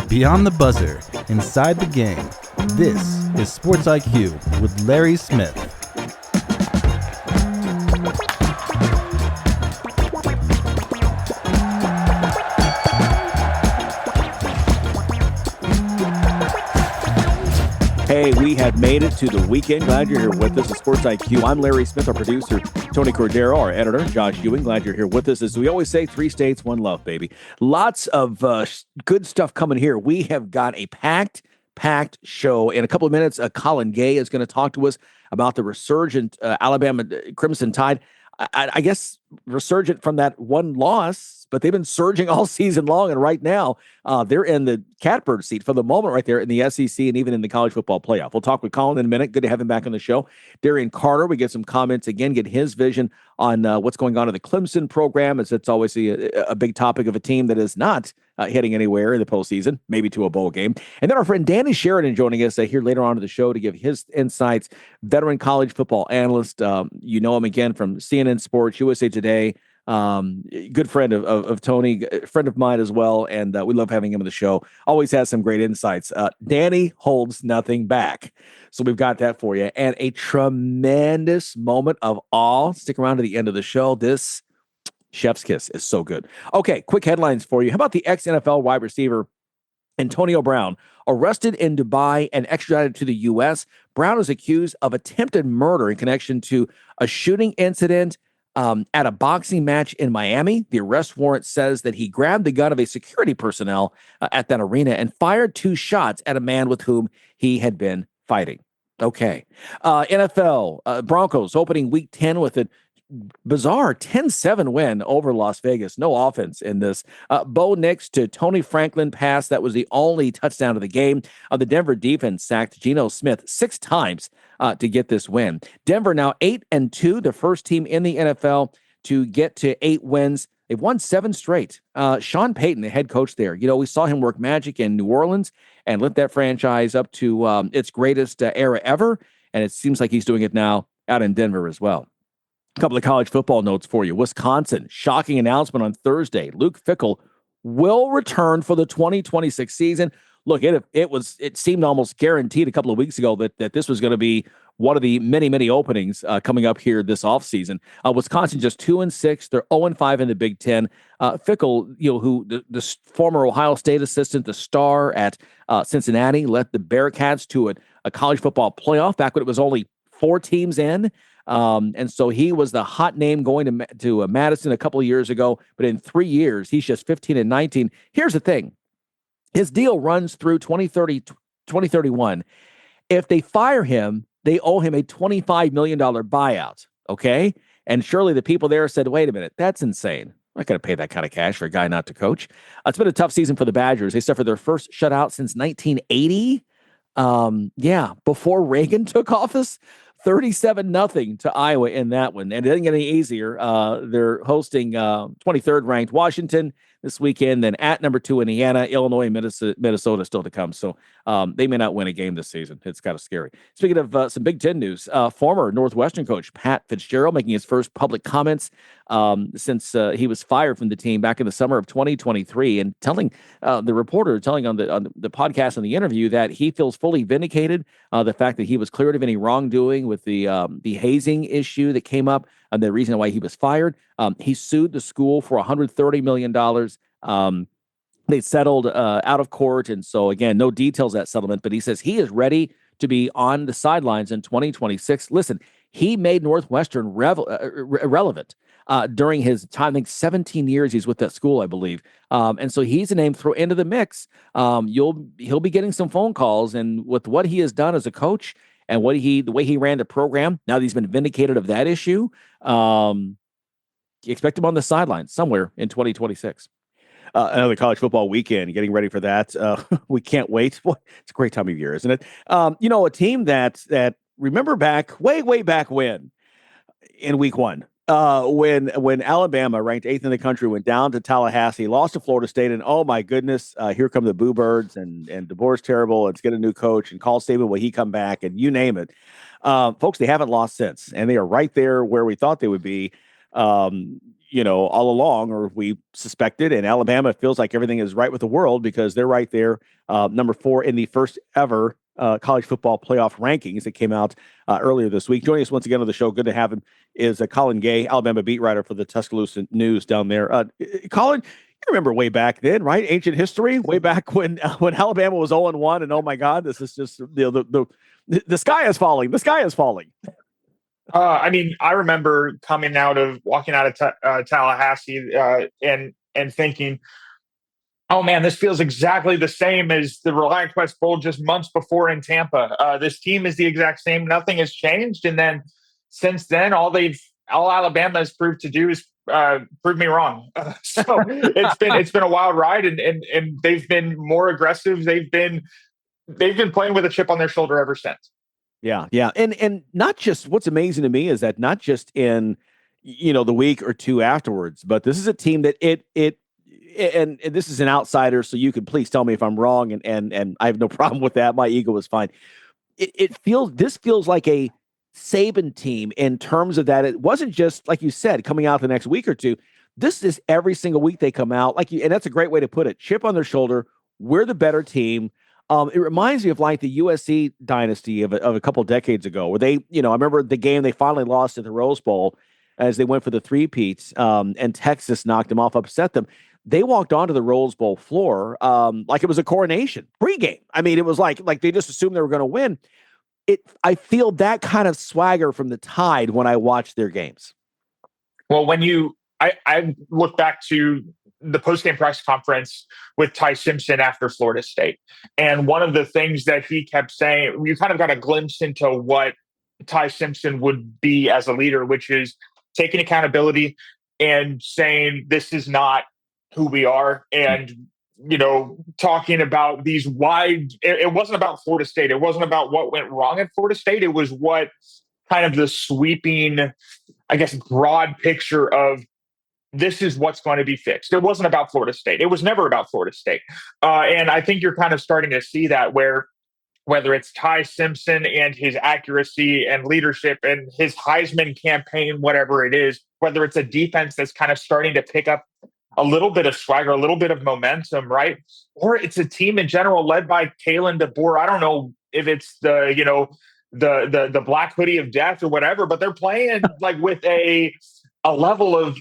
Beyond the buzzer, inside the game, this is Sports IQ with Larry Smith. Hey, we have made it to the weekend. Glad you're here with us at Sports IQ. I'm Larry Smith, our producer, Tony Cordaro, our editor, Josh Ewing. Glad you're here with us. As we always say, 3 states, 1 love, baby. Lots of good stuff coming here. We have got a packed show. In a couple of minutes, Colin Gay is going to talk to us about the resurgent Alabama Crimson Tide. I guess resurgent from that one loss, but they've been surging all season long. And right now, they're in the catbird seat for the moment right there in the SEC and even in the college football playoff. We'll talk with Colin in a minute. Good to have him back on the show. Darien Carter, we get some comments again, get his vision on what's going on in the Clemson program, as it's obviously a big topic of a team that is not heading anywhere in the postseason, maybe to a bowl game. And then our friend Danny Sheridan joining us here later on in the show to give his insights. Veteran college football analyst. You know him again from CNN Sports, USA Today. Good friend of Tony, friend of mine as well, and we love having him on the show. Always has some great insights. Danny holds nothing back, so we've got that for you, and a tremendous moment of awe. Stick around to the end of the show. This chef's kiss is so good. Okay, quick headlines for you. How about the ex-NFL wide receiver Antonio Brown, arrested in Dubai and extradited to the U.S.? Brown is accused of attempted murder in connection to a shooting incident at a boxing match in Miami. The arrest warrant says that he grabbed the gun of a security personnel at that arena and fired 2 shots at a man with whom he had been fighting. Okay. NFL, Broncos opening week 10 with a bizarre 10-7 win over Las Vegas. No offense in this. Bo Nix to Tony Franklin pass. That was the only touchdown of the game. The Denver defense sacked Geno Smith 6 times to get this win. Denver now 8-2, the first team in the NFL to get to 8 wins. They've won 7 straight. Sean Payton, the head coach there, we saw him work magic in New Orleans and lift that franchise up to its greatest era ever. And it seems like he's doing it now out in Denver as well. A couple of college football notes for you. Wisconsin, shocking announcement on Thursday. Luke Fickell will return for the 2026 season. Look, it seemed almost guaranteed a couple of weeks ago that this was going to be one of the many openings coming up here this offseason. Wisconsin just 2-6. They're 0-5 in the Big Ten. Fickell, who the former Ohio State assistant, the star at Cincinnati, led the Bearcats to a college football playoff back when it was only 4 teams in. And so he was the hot name going to Madison a couple of years ago, but in 3 years, he's just 15-19. Here's the thing. His deal runs through 2031. If they fire him, they owe him a $25 million buyout. Okay. And surely the people there said, wait a minute, that's insane. I'm not going to pay that kind of cash for a guy not to coach. It's been a tough season for the Badgers. They suffered their first shutout since 1980. Before Reagan took office. 37-0 to Iowa in that one. And it didn't get any easier. They're hosting 23rd ranked Washington this weekend, then at number 2 Indiana, Illinois, Minnesota still to come. So they may not win a game this season. It's kind of scary. Speaking of some Big Ten news, former Northwestern coach Pat Fitzgerald making his first public comments since he was fired from the team back in the summer of 2023, and telling the reporter, telling on the podcast, on the interview, that he feels fully vindicated. The fact that he was cleared of any wrongdoing with the hazing issue that came up, and the reason why he was fired. He sued the school for $130 million. They settled out of court. And so, again, no details of that settlement, but he says he is ready to be on the sidelines in 2026. Listen, he made Northwestern relevant during his time. I think 17 years he's with that school, I believe. And so he's a name throw into the mix. He'll be getting some phone calls, and with what he has done as a coach and the way he ran the program, now that he's been vindicated of that issue, you expect him on the sidelines somewhere in 2026. Another college football weekend, getting ready for that. We can't wait. Boy, it's a great time of year, isn't it? A team that remember way back when, in week 1, when Alabama, ranked 8th in the country, went down to Tallahassee, lost to Florida State, and oh my goodness, here come the Boo Birds, and DeBoer's terrible. Let's get a new coach, and Call Saban, will he come back, and you name it. Folks, they haven't lost since, and they are right there where we thought they would be. all along, or we suspected. And Alabama feels like everything is right with the world because they're right there, number 4 in the first ever college football playoff rankings that came out earlier this week. Joining us once again on the show, good to have him, is Colin Gay, Alabama beat writer for the Tuscaloosa News down there. Colin, you remember way back then, right? Ancient history, way back when Alabama was 0-1, and oh my God, this is just the sky is falling. The sky is falling. I remember walking out of Tallahassee and thinking, oh man, this feels exactly the same as the Reliant West Bowl just months before in Tampa. This team is the exact same. Nothing has changed. And then since then, all Alabama has proved to do is prove me wrong. So it's been a wild ride, and they've been more aggressive. They've been playing with a chip on their shoulder ever since. Yeah. And not just, what's amazing to me is that not just in, the week or two afterwards, but this is a team that and this is an outsider, so you can please tell me if I'm wrong, and I have no problem with that. My ego is fine. This feels like a Saban team in terms of that. It wasn't just, like you said, coming out the next week or two. This is every single week they come out, and that's a great way to put it. Chip on their shoulder. We're the better team. It reminds me of like the USC dynasty of a couple of decades ago, where they, I remember the game they finally lost at the Rose Bowl as they went for the three-peats, and Texas knocked them off, upset them. They walked onto the Rose Bowl floor like it was a coronation pregame. I mean, it was like they just assumed they were going to win. I feel that kind of swagger from the Tide when I watch their games. Well, I look back to the post-game press conference with Ty Simpson after Florida State. And one of the things that he kept saying, you kind of got a glimpse into what Ty Simpson would be as a leader, which is taking accountability and saying, this is not who we are. And, talking about these it wasn't about Florida State. It wasn't about what went wrong at Florida State. It was what kind of the sweeping, I guess, broad picture of, this is what's going to be fixed. It wasn't about Florida State. It was never about Florida State. And I think you're kind of starting to see that, where whether it's Ty Simpson and his accuracy and leadership and his Heisman campaign, whatever it is, whether it's a defense that's kind of starting to pick up a little bit of swagger, a little bit of momentum, right? Or it's a team in general led by Kalen DeBoer. I don't know if it's the black hoodie of death or whatever, but they're playing like with a level of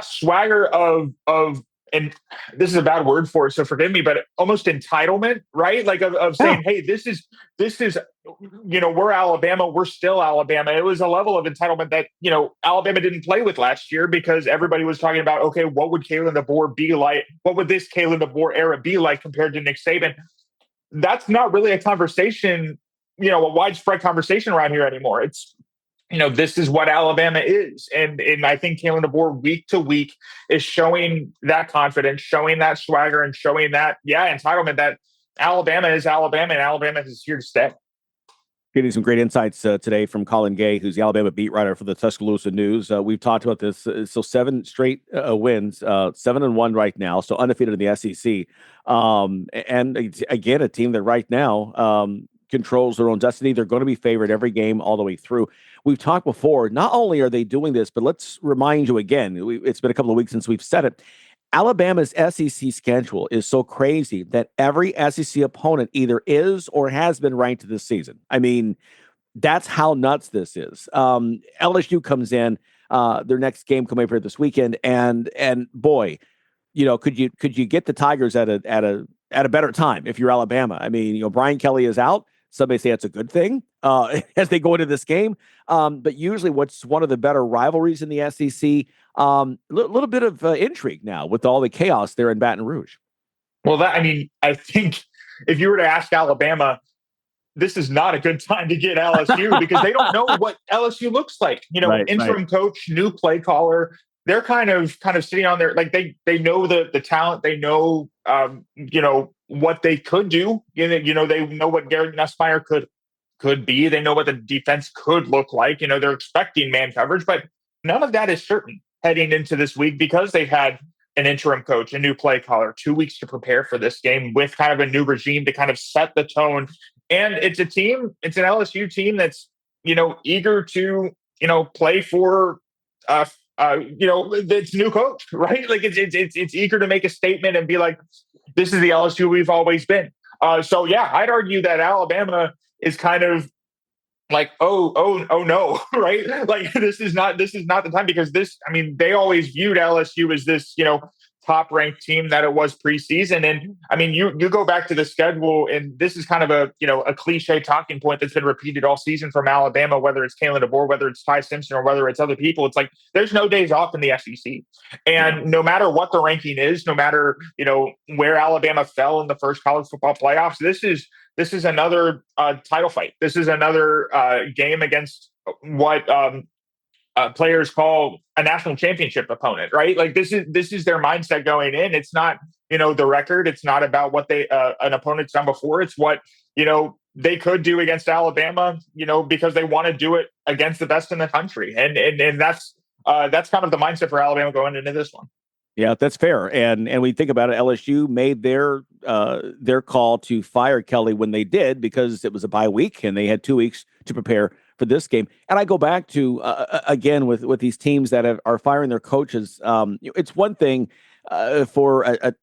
swagger of, and this is a bad word for it, so forgive me, but almost entitlement, right? Like of saying, hey, this is, we're Alabama, we're still Alabama. It was a level of entitlement that, Alabama didn't play with last year, because everybody was talking about, okay, what would Kalen DeBoer be like? What would this Kalen DeBoer era be like compared to Nick Saban? That's not really a conversation, a widespread conversation around here anymore. It's, this is what Alabama is. And I think Kalen DeBoer week to week is showing that confidence, showing that swagger, and showing that, entitlement that Alabama is Alabama, and Alabama is here to stay. Getting some great insights today from Colin Gay, who's the Alabama beat writer for the Tuscaloosa News. We've talked about this. So 7 straight wins, 7-1 right now, so undefeated in the SEC. And again, a team that right now controls their own destiny. They're going to be favored every game all the way through. We've talked before, not only are they doing this, but let's remind you again, it's been a couple of weeks since we've said it. Alabama's SEC schedule is so crazy that every SEC opponent either is or has been ranked this season. I mean, that's how nuts this is. LSU comes in, their next game coming up here this weekend, and boy, could you get the Tigers at a better time if you're Alabama? I mean, Brian Kelly is out. Somebody say it's a good thing as they go into this game. But usually what's one of the better rivalries in the SEC, little bit of intrigue now with all the chaos there in Baton Rouge. Well, I think if you were to ask Alabama, this is not a good time to get LSU because they don't know what LSU looks like. Interim coach, new play caller. They're kind of sitting on their, like they know the talent. They know, what they could do. They know what Garrett Nussmeier could be. They know what the defense could look like. They're expecting man coverage, but none of that is certain heading into this week because they've had an interim coach, a new play caller, 2 weeks to prepare for this game with kind of a new regime to kind of set the tone. And it's an LSU team that's, eager to, play for it's new coach, right? Like it's eager to make a statement and be like, this is the LSU we've always been. So yeah, I'd argue that Alabama is kind of like, oh no, right? Like this is not the time, because they always viewed LSU as this, top ranked team that it was preseason. And I mean, you go back to the schedule, and this is kind of a cliche talking point that's been repeated all season from Alabama, whether it's Kalen DeBoer, whether it's Ty Simpson, or whether it's other people. It's like, there's no days off in the SEC. And no matter what the ranking is, no matter, where Alabama fell in the first college football playoffs, this is another title fight. This is another game against what players call a national championship opponent, right? Like this is their mindset going in. It's not, the record. It's not about what an opponent's done before. It's what, they could do against Alabama, because they want to do it against the best in the country. And that's kind of the mindset for Alabama going into this one. Yeah, that's fair. And we think about it, LSU made their call to fire Kelly when they did, because it was a bye week and they had 2 weeks to prepare for this game. And I go back to, again, with these teams that are firing their coaches. It's one thing for a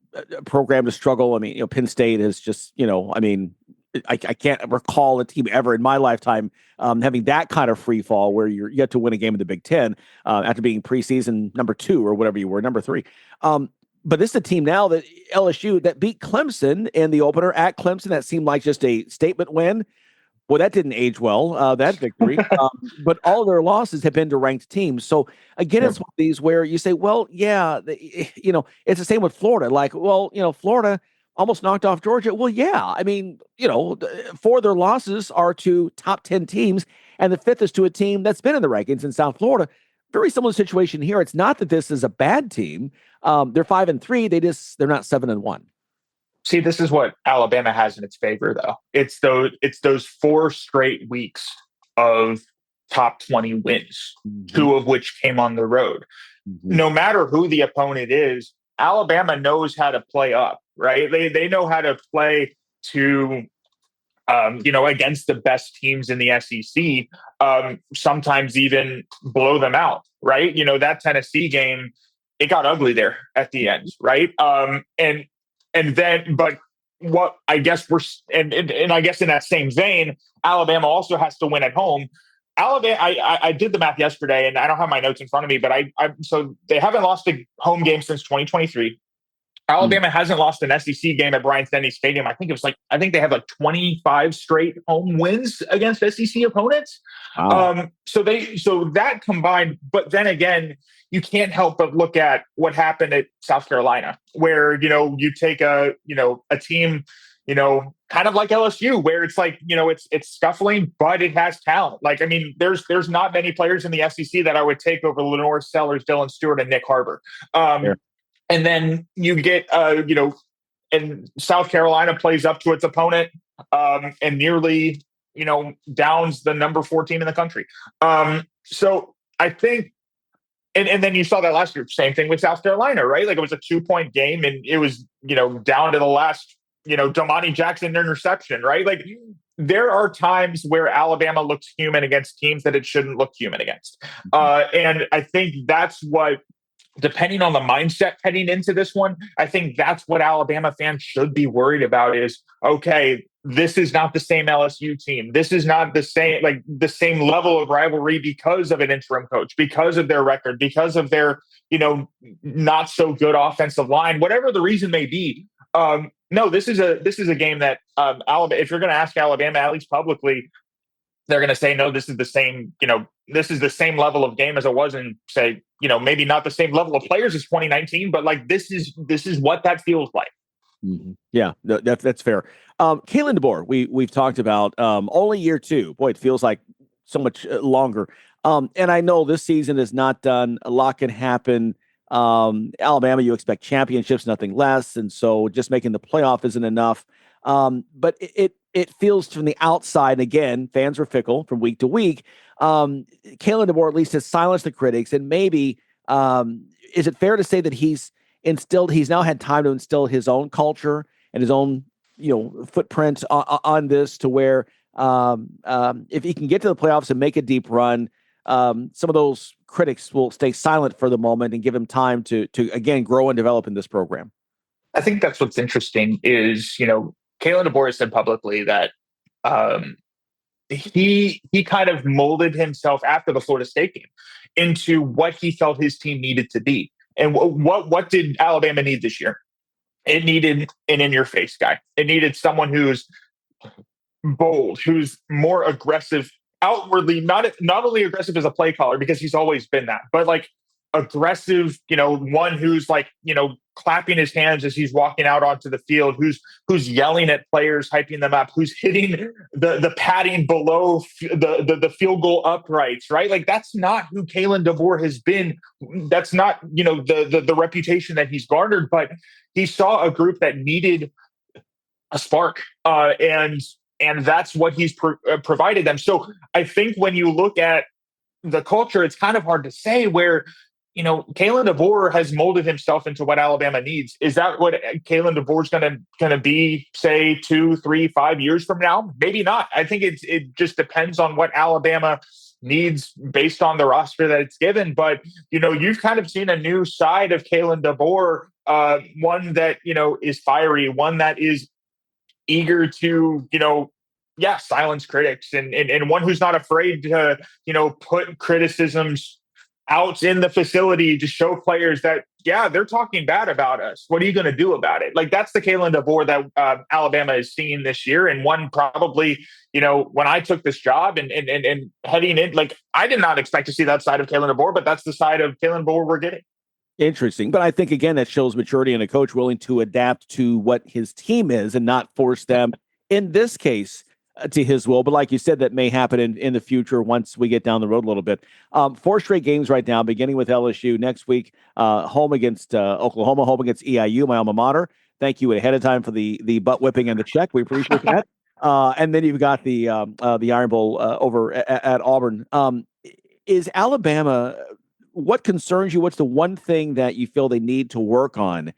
program to struggle. I mean, Penn State is just, I can't recall a team ever in my lifetime having that kind of free fall where you get to win a game in the Big Ten after being preseason number 2 or whatever you were, number 3. But this is a team now that LSU that beat Clemson in the opener at Clemson. That seemed like just a statement win. Well, that didn't age well, that victory. But all their losses have been to ranked teams. So, again, it's one of these where you say, well, yeah, it's the same with Florida. Like, well, Florida almost knocked off Georgia. Well, yeah. I mean, 4 of their losses are to top 10 teams, and the 5th is to a team that's been in the rankings in South Florida. Very similar situation here. It's not that this is a bad team. They're 5-3. They're not 7-1. See, this is what Alabama has in its favor, though. It's those 4 straight weeks of top 20 wins, 2 of which came on the road. No matter who the opponent is, Alabama knows how to play up, right? They know how to play to, against the best teams in the SEC, sometimes even blow them out, right? That Tennessee game, it got ugly there at the end, right? But what I guess and I guess in that same vein, Alabama also has to win at home. Alabama, I did the math yesterday, and I don't have my notes in front of me, but so they haven't lost a home game since 2023. Alabama hasn't lost an SEC game at Bryant-Denny Stadium. I think they have like 25 straight home wins against SEC opponents. Wow. So that combined, but then again, you can't help but look at what happened at South Carolina, where, you take a team, kind of like LSU, where it's like, it's scuffling, but it has talent. Like, I mean, there's not many players in the SEC that I would take over Lenore Sellers, Dylan Stewart, and Nick Harbor. And then you get, and South Carolina plays up to its opponent and nearly, downs the number 4 team in the country. So I think, and then you saw that last year, same thing with South Carolina, right? Like it was a 2-point game, and it was, down to the last, Damani Jackson interception, right? Like there are times where Alabama looks human against teams that it shouldn't look human against. And I think that's what, depending on the mindset heading into this one, I think that's what Alabama fans should be worried about is, okay, this is not the same LSU team. This is not the same level of rivalry because of an interim coach, because of their record, because of their, not so good offensive line, whatever the reason may be. No, this is a game that Alabama, if you're going to ask Alabama, at least publicly, they're going to say, no, this is the same, this is the same level of game as it was in, say, maybe not the same level of players as 2019, but like this is what that feels like. Yeah, that's fair. Kalen DeBoer, we've talked about only year 2. Boy, it feels like so much longer. And I know this season is not done. A lot can happen. Alabama, you expect championships, nothing less. And so just making the playoff isn't enough. But it feels from the outside, and again, fans are fickle from week to week. Kalen DeBoer at least has silenced the critics, and maybe is it fair to say that he's now had time to instill his own culture and his own footprint on this, to where if he can get to the playoffs and make a deep run, some of those critics will stay silent for the moment and give him time to again grow and develop in this program? I think that's what's interesting is, Kalen DeBoer said publicly that he kind of molded himself after the Florida State game into what he felt his team needed to be. And what did Alabama need this year? It needed an in-your-face guy. It needed someone who's bold, who's more aggressive outwardly, not only aggressive as a play caller, because he's always been that, but like aggressive, one who's like, clapping his hands as he's walking out onto the field, who's yelling at players, hyping them up, who's hitting the padding below the field goal uprights, right? Like that's not who Kalen DeBoer has been. That's not, the reputation that he's garnered, but he saw a group that needed a spark, and that's what he's provided them. So I think when you look at the culture, it's kind of hard to say where, Kalen DeBoer has molded himself into what Alabama needs. Is that what Kalen DeBoer's gonna be, say, 2, 3, 5 years from now? Maybe not. I think it just depends on what Alabama needs based on the roster that it's given. But you've kind of seen a new side of Kalen DeBoer, one that is fiery, one that is eager to silence critics, and one who's not afraid to put criticisms out in the facility to show players that, they're talking bad about us. What are you going to do about it? Like that's the Kalen DeBoer that Alabama is seeing this year. And one probably, when I took this job and heading in, like I did not expect to see that side of Kalen DeBoer, but that's the side of Kalen DeBoer we're getting. Interesting. But I think, again, that shows maturity in a coach willing to adapt to what his team is and not force them, in this case, to his will. But like you said, that may happen in the future once we get down the road a little bit. 4 straight games right now, beginning with LSU next week, home against Oklahoma, home against EIU, my alma mater. Thank you ahead of time for the butt whipping and the check. We appreciate that. And then you've got the Iron Bowl over at Auburn. Is Alabama, what concerns you? What's the one thing that you feel they need to work on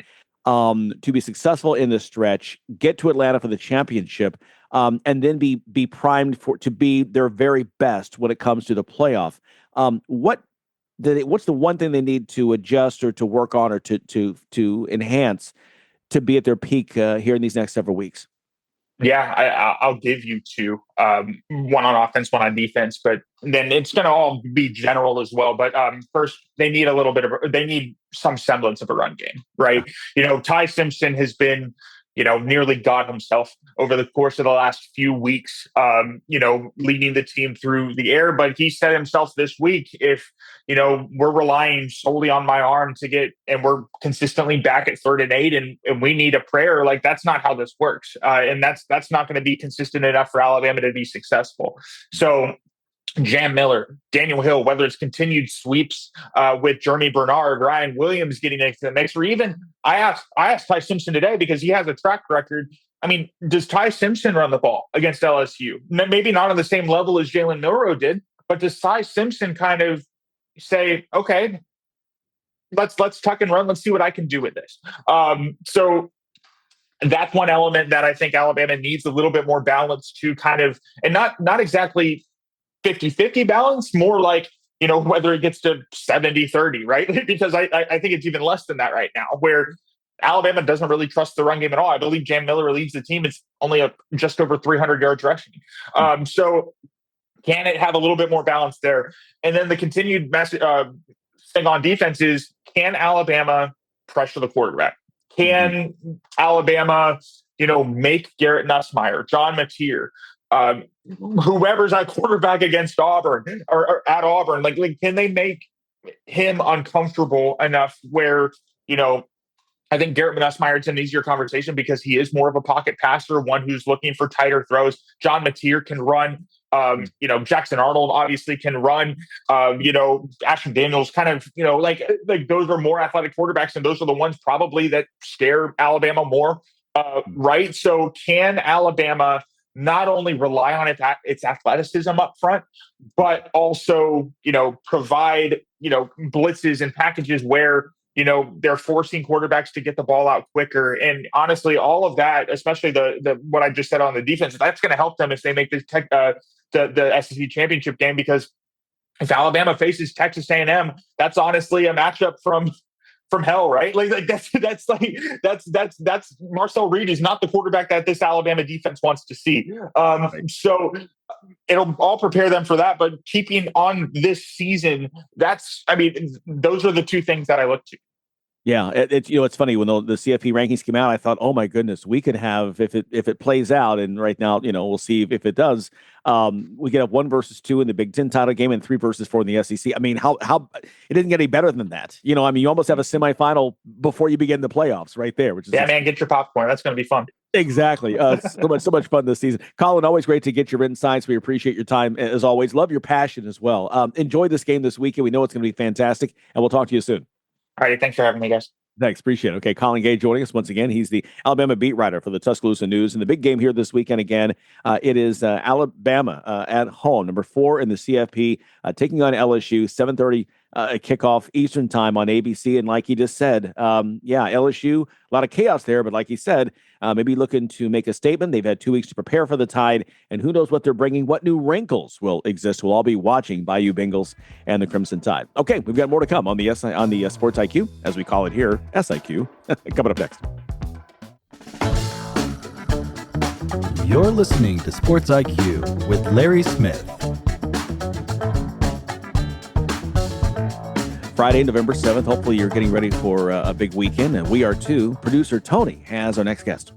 to be successful in this stretch, get to Atlanta for the championship, and then be primed to be their very best when it comes to the playoff? What's the one thing they need to adjust or to work on or to enhance to be at their peak here in these next several weeks? Yeah, I'll give you 2, one on offense, one on defense, but then it's going to all be general as well. But first, they need they need some semblance of a run game, right? Ty Simpson has been, nearly God himself over the course of the last few weeks, leading the team through the air. But he said himself this week, if, we're relying solely on my arm to get, and we're consistently back at 3rd and 8 and we need a prayer, like that's not how this works. And that's not going to be consistent enough for Alabama to be successful. So Jam Miller, Daniel Hill, whether it's continued sweeps with Jeremy Bernard, Ryan Williams getting into the mix, or even I asked Ty Simpson today because he has a track record. I mean, does Ty Simpson run the ball against LSU? Maybe not on the same level as Jalen Milroe did, but does Ty Simpson kind of say, okay, let's tuck and run. Let's see what I can do with this. So that's one element that I think Alabama needs a little bit more balance to kind of, and not exactly 50-50 balance, more like, whether it gets to 70-30, right? Because I think it's even less than that right now, where Alabama doesn't really trust the run game at all. I believe Jam Miller leads the team. It's only just over 300 yards rushing. So can it have a little bit more balance there? And then the continued thing on defense is, can Alabama pressure the quarterback? Can Alabama, make Garrett Nussmeier, John Mateer, whoever's at quarterback against Auburn or at Auburn, like can they make him uncomfortable enough where, I think Garrett Nussmeier, it's an easier conversation because he is more of a pocket passer, one who's looking for tighter throws. John Mateer can run. Jackson Arnold obviously can run. Ashton Daniels kind of, like those are more athletic quarterbacks, and those are the ones probably that scare Alabama more, right? So can Alabama not only rely on its athleticism up front, but also, provide, blitzes and packages where, they're forcing quarterbacks to get the ball out quicker. And honestly, all of that, especially the what I just said on the defense, that's going to help them if they make the SEC championship game, because if Alabama faces Texas A&M, that's honestly a matchup from hell, right? Like that's Marcel Reed is not the quarterback that this Alabama defense wants to see. So it'll all prepare them for that. But keeping on this season, those are the two things that I look to. Yeah, it's funny when the CFP rankings came out. I thought, oh my goodness, we could have if it plays out, and right now, we'll see if it does. We could have 1 versus 2 in the Big Ten title game and 3 versus 4 in the SEC. I mean, how it didn't get any better than that. You almost have a semifinal before you begin the playoffs right there. Which is man, get your popcorn. That's going to be fun. Exactly. So much fun this season. Colin, always great to get your insights. We appreciate your time as always. Love your passion as well. Enjoy this game this weekend. We know it's going to be fantastic, and we'll talk to you soon. All right. Thanks for having me, guys. Thanks. Appreciate it. Okay. Colin Gay joining us once again. He's the Alabama beat writer for the Tuscaloosa News. And the big game here this weekend again, it is Alabama at home, number 4 in the CFP, taking on LSU, 7:30 kickoff Eastern time on ABC. And like he just said, LSU, a lot of chaos there. But like he said, maybe looking to make a statement. They've had 2 weeks to prepare for the Tide. And who knows what they're bringing, what new wrinkles will exist. We'll all be watching Bayou Bengals and the Crimson Tide. Okay, we've got more to come on the Sports IQ, as we call it here, SIQ, coming up next. You're listening to Sports IQ with Larry Smith. Friday, November 7th. Hopefully you're getting ready for a big weekend, and we are too. Producer Tony has our next guest.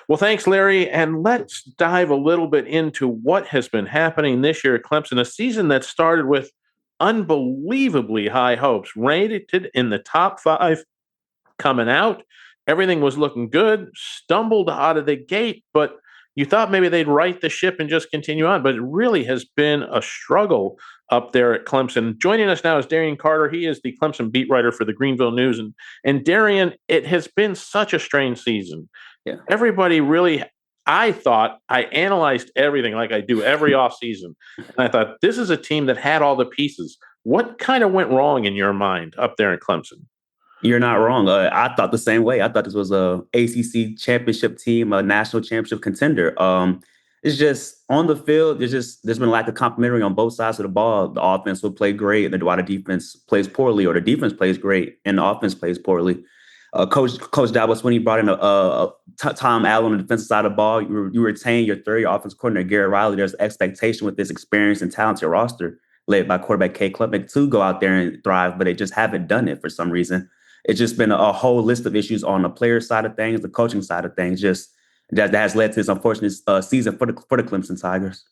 Well, thanks, Larry. And let's dive a little bit into what has been happening this year at Clemson, a season that started with unbelievably high hopes, rated in the top 5 coming out. Everything was looking good, stumbled out of the gate, but you thought maybe they'd right the ship and just continue on. But it really has been a struggle up there at Clemson. Joining us now is Darien Carter. He is the Clemson beat writer for the Greenville News. And Darien, it has been such a strange season. Yeah. Everybody really, I thought, I analyzed everything like I do every offseason. And I thought, this is a team that had all the pieces. What kind of went wrong in your mind up there in Clemson? You're not wrong. I thought the same way. I thought this was a ACC championship team, a national championship contender. It's just on the field. There's been a lack of complementary on both sides of the ball. The offense will play great, and the defense plays poorly, or the defense plays great and the offense plays poorly. Coach Dabo Swinney brought in Tom Allen on the defensive side of the ball. You retain your third-year offense coordinator Garrett Riley. There's expectation with this experience and talented roster led by quarterback K. Klubnik to go out there and thrive, but they just haven't done it for some reason. It's just been a whole list of issues on the player side of things, the coaching side of things. Just that has led to this unfortunate season for the Clemson Tigers.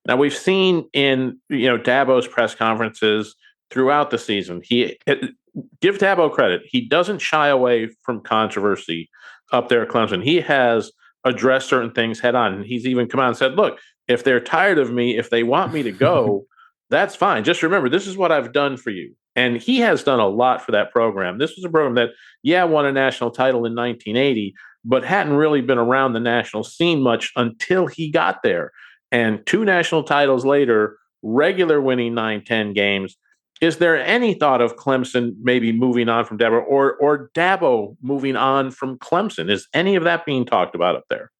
Now we've seen in Dabo's press conferences throughout the season. Give Dabo credit; he doesn't shy away from controversy up there at Clemson. He has addressed certain things head on, and he's even come out and said, "Look, if they're tired of me, if they want me to go, that's fine. Just remember, this is what I've done for you." And he has done a lot for that program. This was a program that, won a national title in 1980, but hadn't really been around the national scene much until he got there. And 2 national titles later, regular winning 9-10 games. Is there any thought of Clemson maybe moving on from Dabo or Dabo moving on from Clemson? Is any of that being talked about up there?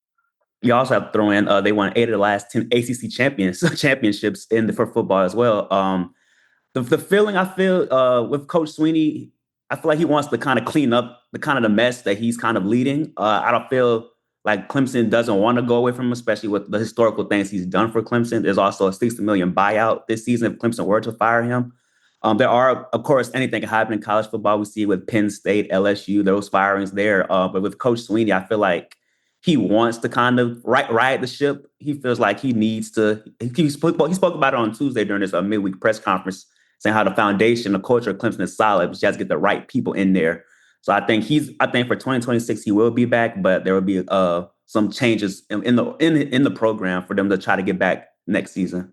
You also have to throw in they won 8 of the last 10 ACC championships for football as well. The feeling I feel with Coach Swinney, I feel like he wants to kind of clean up the mess that he's kind of leading. I don't feel like Clemson doesn't want to go away from him, especially with the historical things he's done for Clemson. There's also a $60 million buyout this season if Clemson were to fire him. There are, of course, anything can happen in college football. We see it with Penn State, LSU, those firings there. But with Coach Swinney, I feel like he wants to kind of ride the ship. He feels like he needs to. He spoke about it on Tuesday during this midweek press conference, saying how the foundation, the culture of Clemson is solid, but you have to get the right people in there. So I think for 2026 he will be back, but there will be some changes in the program for them to try to get back next season.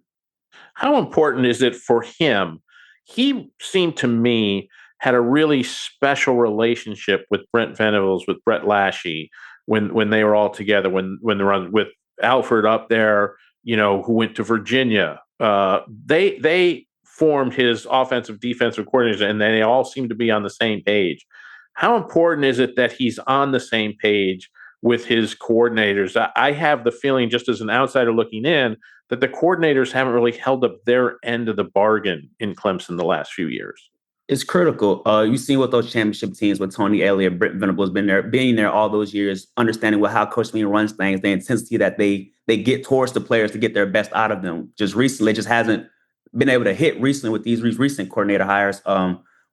How important is it for him? He seemed to me had a really special relationship with Brent Venables, with Brett Lashley, when they were all together, when they were with Alfred up there, who went to Virginia. They formed his offensive defensive coordinators, and they all seem to be on the same page. How important is it that he's on the same page with his coordinators. I have the feeling, just as an outsider looking in, that the coordinators haven't really held up their end of the bargain in Clemson the last few years. It's critical. You've seen with those championship teams with Tony Elliott, Brent Venables being there all those years, understanding how Coach Swinney runs things, the intensity that they get towards the players to get their best out of them. Just recently, just hasn't been able to hit recently with these recent coordinator hires.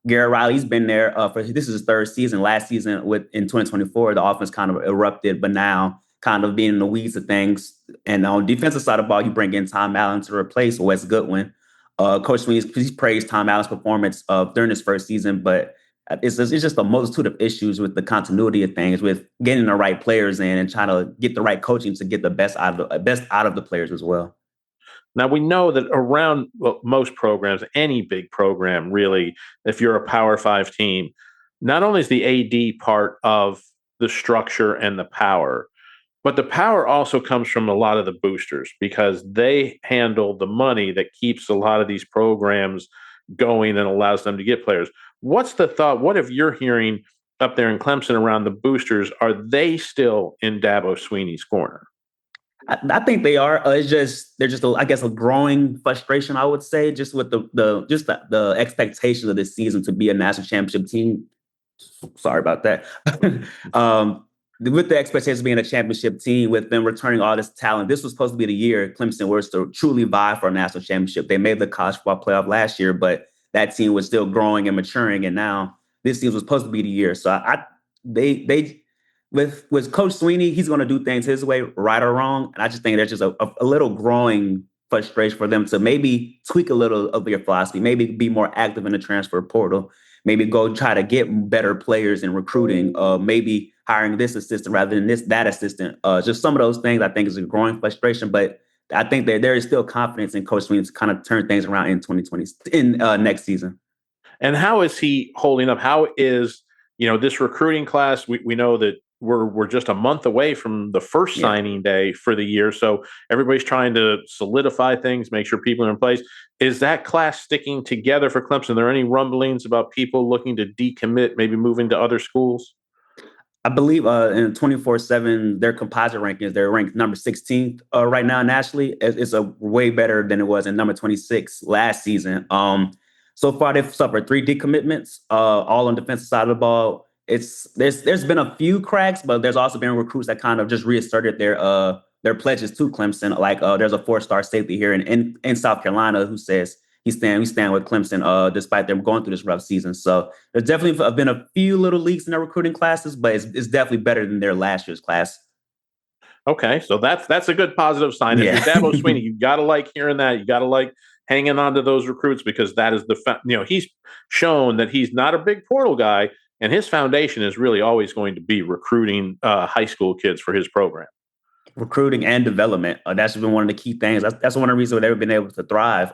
Garrett Riley's been there this is his third season. Last season in 2024, the offense kind of erupted, but now kind of being in the weeds of things. And on defensive side of the ball, you bring in Tom Allen to replace Wes Goodwin. Coach Swinney, he's praised Tom Allen's performance during his first season, but it's just a multitude of issues with the continuity of things, with getting the right players in and trying to get the right coaching to get the best out of the players as well. Now, we know that around most programs, any big program, really, if you're a Power 5 team, not only is the AD part of the structure and the power, but the power also comes from a lot of the boosters, because they handle the money that keeps a lot of these programs going and allows them to get players. What's the thought? What if you're hearing up there in Clemson around the boosters? Are they still in Dabo Swinney's corner? I think they are. They're just I guess a growing frustration, I would say, just with the expectations of this season to be a national championship team. Sorry about that. With the expectations of being a championship team, with them returning all this talent, this was supposed to be the year Clemson was to truly vie for a national championship. They made the college football playoff last year, but that team was still growing and maturing, and now this team was supposed to be the year. So with Coach Swinney, he's going to do things his way, right or wrong. And I just think there's just a little growing frustration for them to maybe tweak a little of their philosophy, maybe be more active in the transfer portal, maybe go try to get better players in recruiting, maybe hiring this assistant rather than that assistant. Just some of those things I think is a growing frustration, but I think that there is still confidence in Coach Swinney to kind of turn things around in 2020, next season. And how is he holding up? How is, this recruiting class? We know that we're just a month away from the first signing day for the year. So everybody's trying to solidify things, make sure people are in place. Is that class sticking together for Clemson? Are there any rumblings about people looking to decommit, maybe moving to other schools? I believe in 24/7, their composite rankings, they're ranked number 16th right now nationally. It's a way better than it was in number 26 last season. So far, they've suffered 3 decommitments, all on the defensive side of the ball. There's been a few cracks, but there's also been recruits that kind of just reasserted their pledges to Clemson. Like there's a 4-star safety here in South Carolina who says we stand with Clemson despite them going through this rough season. So there's definitely been a few little leaks in their recruiting classes, but it's definitely better than their last year's class. Okay, so that's a good positive sign. Yeah. If you're Dabo Swinney, you got to like hearing that. You got to like hanging on to those recruits, because that is he's shown that he's not a big portal guy. And his foundation is really always going to be recruiting high school kids for his program. Recruiting and development. That's been one of the key things. That's one of the reasons they've been able to thrive.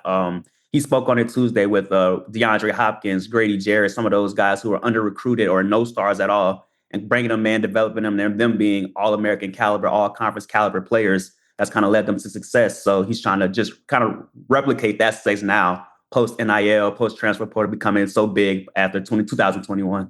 He spoke on it Tuesday with DeAndre Hopkins, Grady Jarrett, some of those guys who are under-recruited or no stars at all, and bringing them in, developing them being all-American caliber, all-conference caliber players. That's kind of led them to success. So he's trying to just kind of replicate that success now, post-NIL, post-transfer portal becoming so big after 2021.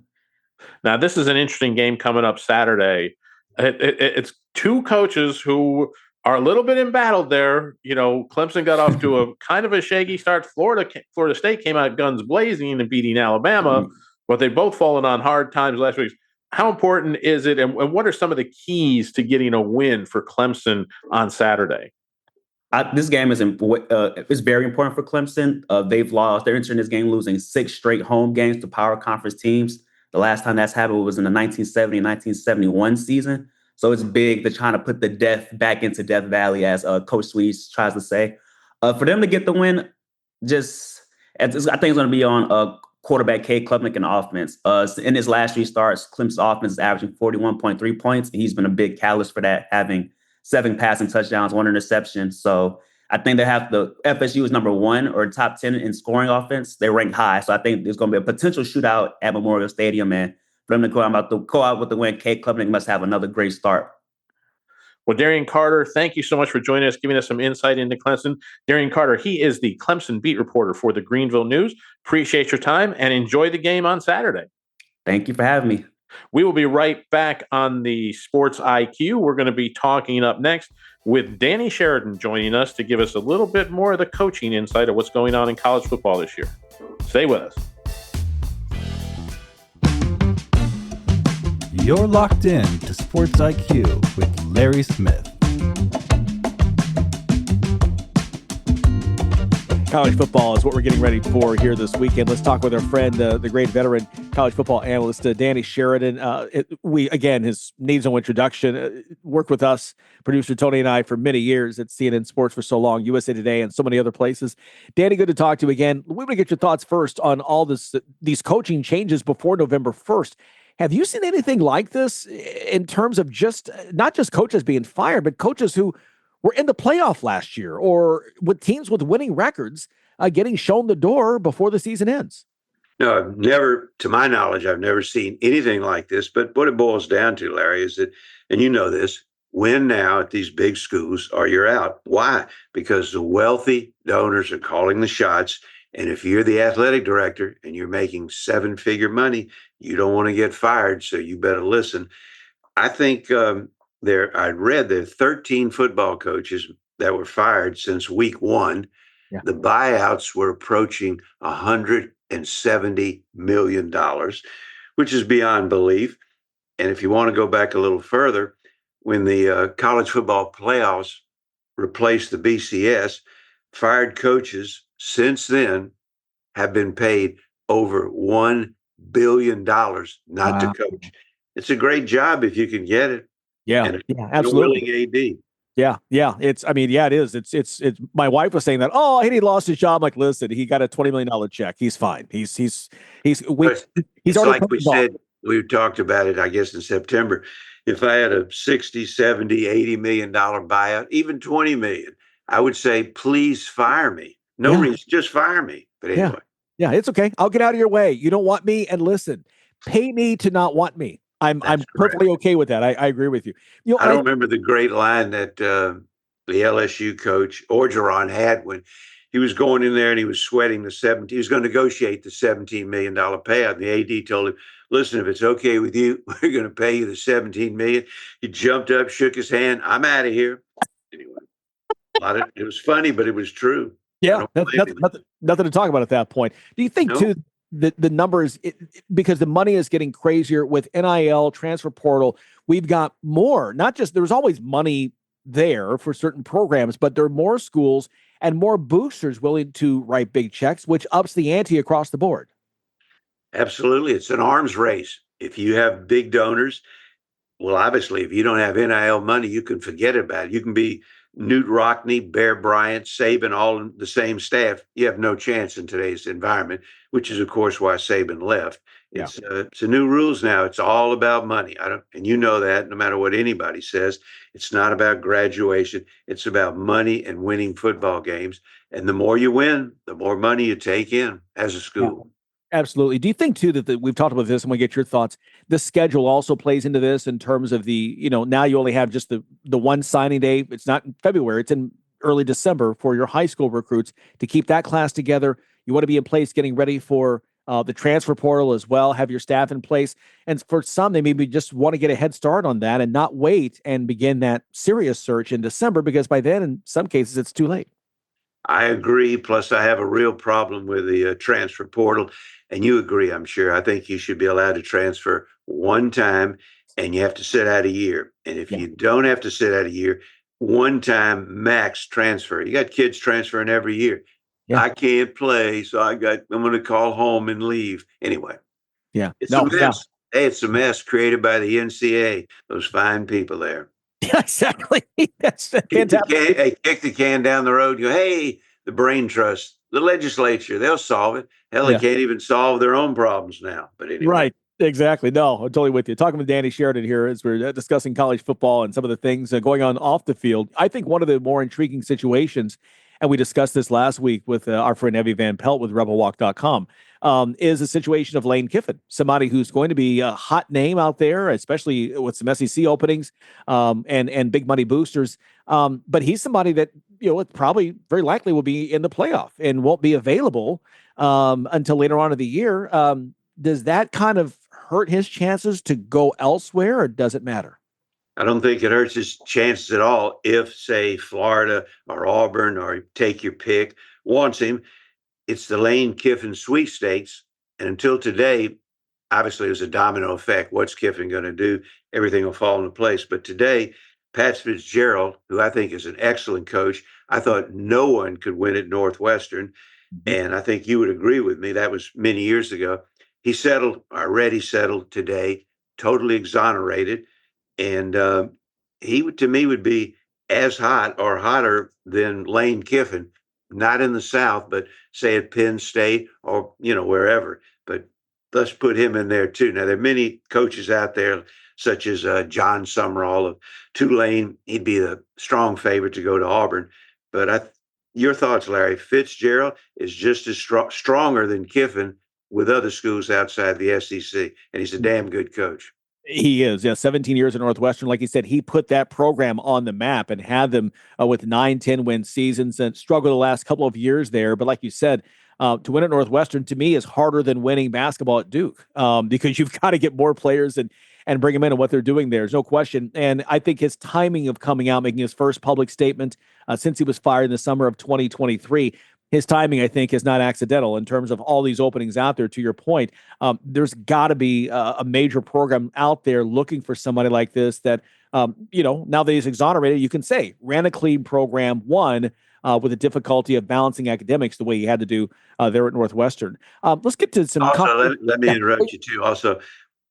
Now, this is an interesting game coming up Saturday. It's 2 coaches who are a little bit embattled there. Clemson got off to a kind of a shaky start. Florida State came out guns blazing and beating Alabama, but they've both fallen on hard times last week. How important is it, and what are some of the keys to getting a win for Clemson on Saturday? This game is very important for Clemson. They've lost. They're entering this game losing 6 straight home games to power conference teams. The last time that's happened was in the 1970-1971 season. So it's big. They're trying to put the death back into Death Valley, as Coach Swinney tries to say. For them to get the win, I think it's going to be on quarterback Cade Klubnik and offense. In his last 3 starts, Clemson's offense is averaging 41.3 points. He's been a big catalyst for that, having 7 passing touchdowns, 1 interception. So I think FSU is number 1 or top 10 in scoring offense. They rank high. So I think there's going to be a potential shootout at Memorial Stadium. And for them to go out with the win, Cade Klubnik must have another great start. Well, Darien Carter, thank you so much for joining us, giving us some insight into Clemson. Darien Carter, he is the Clemson beat reporter for the Greenville News. Appreciate your time and enjoy the game on Saturday. Thank you for having me. We will be right back on the Sports IQ. We're going to be talking up next with Danny Sheridan joining us to give us a little bit more of the coaching insight of what's going on in college football this year. Stay with us. You're locked in to Sports IQ with Larry Smith. College football is what we're getting ready for here this weekend. Let's talk with our friend, the great veteran college football analyst, Danny Sheridan. His needs no introduction, worked with us, producer Tony and I, for many years at CNN Sports for so long, USA Today, and so many other places. Danny, good to talk to you again. We want to get your thoughts first on all these coaching changes before November 1st. Have you seen anything like this in terms of not just coaches being fired, but coaches who were in the playoff last year or with teams with winning records getting shown the door before the season ends? No, I've never, to my knowledge, I've never seen anything like this. But what it boils down to, Larry, is that, and you know this, win now at these big schools or you're out. Why? Because the wealthy donors are calling the shots. And if you're the athletic director and you're making seven-figure money, you don't want to get fired, so you better listen. I think I read there are 13 football coaches that were fired since week one. Yeah. The buyouts were approaching $170 million, which is beyond belief. And if you want to go back a little further, when the college football playoffs replaced the BCS, fired coaches since then have been paid over $1 billion not to coach. It's a great job if you can get it. Yeah, absolutely. Willing AD. Yeah. It is. It's my wife was saying that, oh, he lost his job. I'm like, listen, he got a $20 million check. He's fine. He's like we said, we talked about it, I guess, in September. If I had a 60, 70, $80 million buyout, even 20 million, I would say, please fire me. No reason, just fire me. But anyway. Yeah, it's okay. I'll get out of your way. You don't want me, and listen, pay me to not want me. I'm perfectly okay with that. I agree with you. I don't remember the great line that the LSU coach Orgeron had when he was going in there and he was sweating he was going to negotiate the $17 million payout. And the AD told him, listen, if it's okay with you, we're going to pay you the $17 million. He jumped up, shook his hand. I'm out of here. Anyway, it was funny, but it was true. Yeah, nothing to talk about at that point. Do you think, too, the numbers, because the money is getting crazier with NIL, transfer portal, we've got more, not just, there was always money there for certain programs, but there are more schools and more boosters willing to write big checks, which ups the ante across the board. Absolutely. It's an arms race. If you have big donors, well, obviously, if you don't have NIL money, you can forget about it. You can be Newt Rockney, Bear Bryant, Saban, all in the same staff. You have no chance in today's environment, which is, of course, why Saban left. It's a new rules now. It's all about money. And you know that no matter what anybody says, it's not about graduation. It's about money and winning football games. And the more you win, the more money you take in as a school. Yeah. Absolutely. Do you think, too, that we've talked about this and we get your thoughts, the schedule also plays into this in terms of now you only have just the one signing day. It's not in February. It's in early December for your high school recruits to keep that class together. You want to be in place getting ready for the transfer portal as well, have your staff in place. And for some, they maybe just want to get a head start on that and not wait and begin that serious search in December, because by then, in some cases, it's too late. I agree. Plus, I have a real problem with the transfer portal. And you agree, I'm sure. I think you should be allowed to transfer one time, and you have to sit out a year. And if you don't have to sit out a year, one time max transfer. You got kids transferring every year. Yeah. I can't play, so I'm going to call home and leave. Anyway. Yeah. It's a mess. Hey, it's a mess created by the NCAA, those fine people there. Yeah, exactly. That's fantastic. Kick the can down the road. Go, hey, the brain trust, the legislature, they'll solve it. Hell, they can't even solve their own problems now. But anyway. Right. Exactly. No, I'm totally with you. Talking with Danny Sheridan here as we're discussing college football and some of the things going on off the field. I think one of the more intriguing situations, and we discussed this last week with our friend Evie Van Pelt with RebelWalk.com, is the situation of Lane Kiffin, somebody who's going to be a hot name out there, especially with some SEC openings and big money boosters. But he's somebody that, probably very likely will be in the playoff and won't be available until later on in the year. Does that kind of hurt his chances to go elsewhere, or does it matter? I don't think it hurts his chances at all if, say, Florida or Auburn or take your pick wants him. It's the Lane Kiffin sweepstakes. And until today, obviously it was a domino effect. What's Kiffin going to do? Everything will fall into place. But today, Pat Fitzgerald, who I think is an excellent coach, I thought no one could win at Northwestern. And I think you would agree with me. That was many years ago. He settled, already settled today, totally exonerated. And he, to me, would be as hot or hotter than Lane Kiffin, not in the South, but say at Penn State or, wherever. But let's put him in there too. Now, there are many coaches out there, such as John Summerall of Tulane. He'd be the strong favorite to go to Auburn. But your thoughts, Larry? Fitzgerald is just as stronger than Kiffin with other schools outside the SEC, and he's a damn good coach. He is, 17 years at Northwestern. Like he said, he put that program on the map and had them with 9-10 win seasons and struggled the last couple of years there. But like you said, to win at Northwestern, to me, is harder than winning basketball at Duke because you've got to get more players and bring them in and what they're doing there. There's no question. And I think his timing of coming out, making his first public statement since he was fired in the summer of 2023, his timing, I think, is not accidental in terms of all these openings out there. To your point, there's got to be a major program out there looking for somebody like this that, now that he's exonerated, you can say ran a clean program, won with the difficulty of balancing academics the way he had to do there at Northwestern. Let's get to some. Also, let me interrupt you too. Also,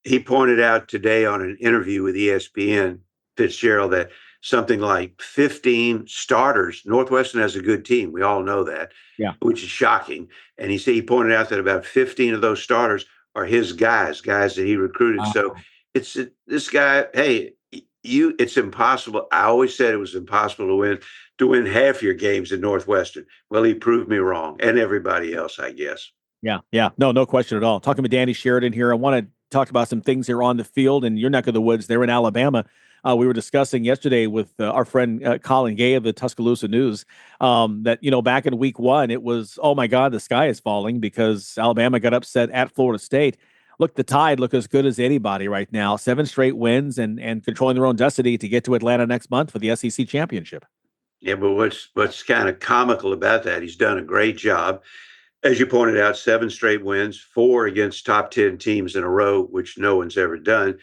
he pointed out today on an interview with ESPN, Fitzgerald, that something like 15 starters. Northwestern has a good team. We all know that, which is shocking. And he pointed out that about 15 of those starters are his guys that he recruited. Wow. So it's this guy, hey, it's impossible. I always said it was impossible to win half your games at Northwestern. Well, he proved me wrong, and everybody else, I guess. Yeah. No question at all. Talking with Danny Sheridan here. I want to talk about some things here on the field in your neck of the woods there in Alabama. We were discussing yesterday with our friend Colin Gay of the Tuscaloosa News that, back in week one, it was, oh my God, the sky is falling because Alabama got upset at Florida State. Look, the Tide look as good as anybody right now. 7 straight wins and controlling their own destiny to get to Atlanta next month for the SEC championship. Yeah, but what's kind of comical about that, he's done a great job. As you pointed out, 7 straight wins, 4 against top 10 teams in a row, which no one's ever done.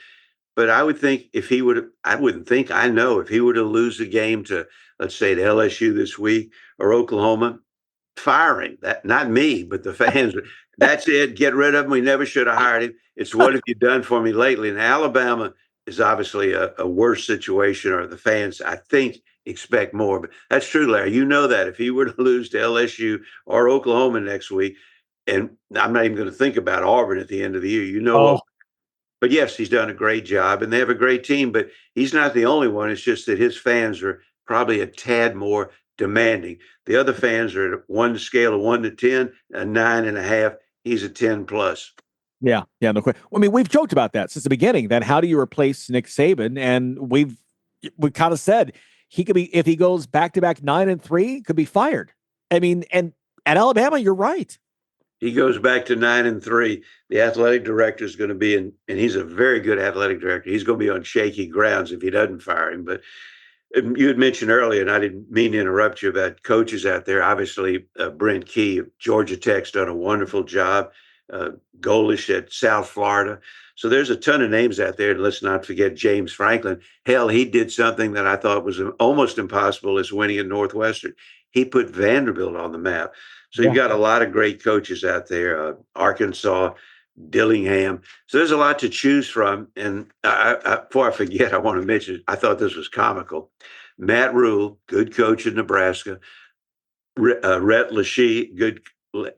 But I would think if he would, I wouldn't think, I know if he were to lose a game to, let's say, to LSU this week or Oklahoma, firing that, not me, but the fans. That's it. Get rid of him. We never should have hired him. It's what have you done for me lately? And Alabama is obviously a worse situation, or the fans, I think, expect more. But that's true, Larry. You know that if he were to lose to LSU or Oklahoma next week, and I'm not even going to think about Auburn at the end of the year, But yes, he's done a great job, and they have a great team. But he's not the only one. It's just that his fans are probably a tad more demanding. The other fans are at one scale of 1 to 10, a 9.5. He's a 10 plus. Yeah, no question. I mean, we've joked about that since the beginning. That how do you replace Nick Saban? And we kind of said he could be, if he goes back to back 9-3, could be fired. I mean, and at Alabama, you're right. He goes back to 9-3. The athletic director is going to be and he's a very good athletic director. He's going to be on shaky grounds if he doesn't fire him. But you had mentioned earlier, and I didn't mean to interrupt you, about coaches out there. Obviously, Brent Key of Georgia Tech's done a wonderful job. Golish at South Florida. So there's a ton of names out there. And let's not forget James Franklin. Hell, he did something that I thought was almost impossible, as winning at Northwestern. He put Vanderbilt on the map. So you've got a lot of great coaches out there. Arkansas, Dillingham. So there's a lot to choose from. And before I forget, I want to mention, I thought this was comical. Matt Rule, good coach in Nebraska. Rhett Lashee, good,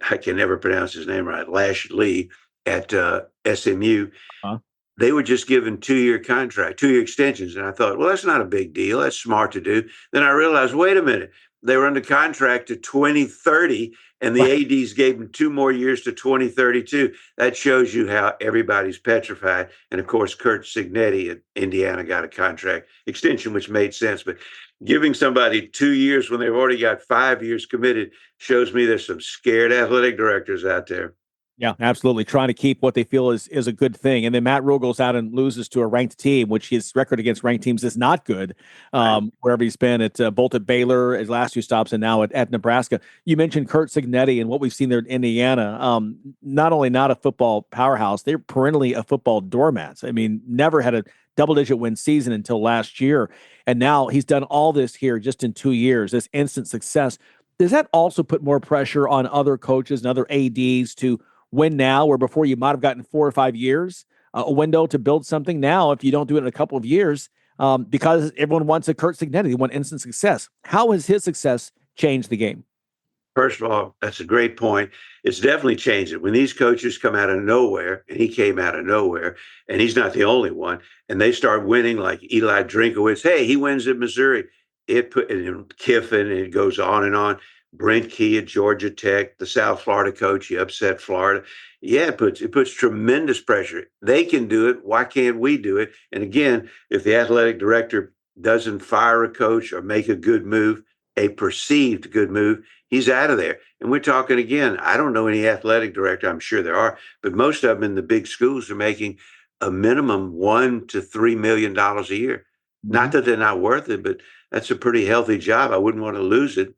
I can never pronounce his name right, Lashley at SMU. Uh-huh. They were just given 2-year contract, 2-year extensions. And I thought, well, that's not a big deal. That's smart to do. Then I realized, wait a minute. They were under contract to 2030, and the ADs gave them 2 more years to 2032. That shows you how everybody's petrified. And, of course, Kurt Cignetti at Indiana got a contract extension, which made sense. But giving somebody 2 years when they've already got 5 years committed shows me there's some scared athletic directors out there. Yeah, absolutely. Trying to keep what they feel is a good thing. And then Matt Rule goes out and loses to a ranked team, which his record against ranked teams is not good. Wherever he's been both at Baylor, his last 2 stops, and now at Nebraska. You mentioned Kurt Cignetti and what we've seen there in Indiana. Not only not a football powerhouse, they're perennially a football doormats. I mean, never had a double-digit win season until last year. And now he's done all this here just in 2 years, this instant success. Does that also put more pressure on other coaches and other ADs to win now, where before you might have gotten 4 or 5 years, a window to build something? Now, if you don't do it in a couple of years, because everyone wants a Kurt Cignetti, they want instant success. How has his success changed the game? First of all, that's a great point. It's definitely changed it. When these coaches come out of nowhere, and he came out of nowhere, and he's not the only one, and they start winning like Eli Drinkowitz. Hey, he wins at Missouri. It put in Kiffin, and it goes on and on. Brent Key at Georgia Tech, the South Florida coach, he upset Florida. Yeah, it puts tremendous pressure. They can do it. Why can't we do it? And again, if the athletic director doesn't fire a coach or make a good move, a perceived good move, he's out of there. And we're talking again, I don't know any athletic director, I'm sure there are, but most of them in the big schools are making a minimum $1 to $3 million a year. Mm-hmm. Not that they're not worth it, but that's a pretty healthy job. I wouldn't want to lose it.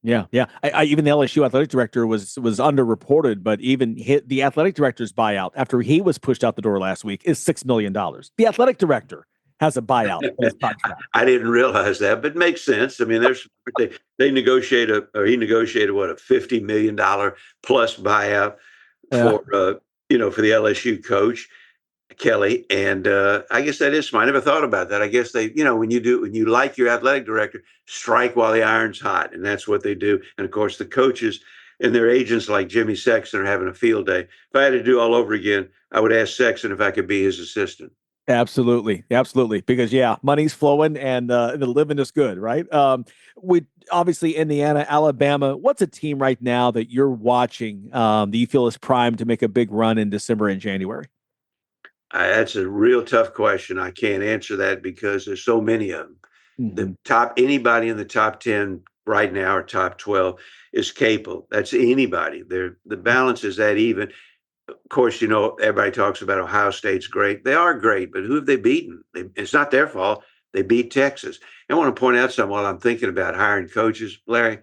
Yeah. Even the LSU athletic director was underreported, but even the athletic director's buyout after he was pushed out the door last week is $6 million. The athletic director has a buyout. I didn't realize that, but it makes sense. I mean, they negotiated he negotiated a $50 million plus buyout for the LSU coach Kelly, and I guess that is smart. I never thought about that. I guess when you like your athletic director, strike while the iron's hot, and that's what they do. And of course, the coaches and their agents like Jimmy Sexton are having a field day. If I had to do all over again, I would ask Sexton if I could be his assistant. Absolutely. Because money's flowing and the living is good, right? We obviously Indiana, Alabama. What's a team right now that you're watching that you feel is primed to make a big run in December and January? That's a real tough question. I can't answer that because there's so many of them. Mm-hmm. Anybody in the top 10 right now or top 12 is capable. That's anybody. The balance is that even. Of course, everybody talks about Ohio State's great. They are great, but who have they beaten? It's not their fault. They beat Texas. I want to point out something while I'm thinking about hiring coaches, Larry.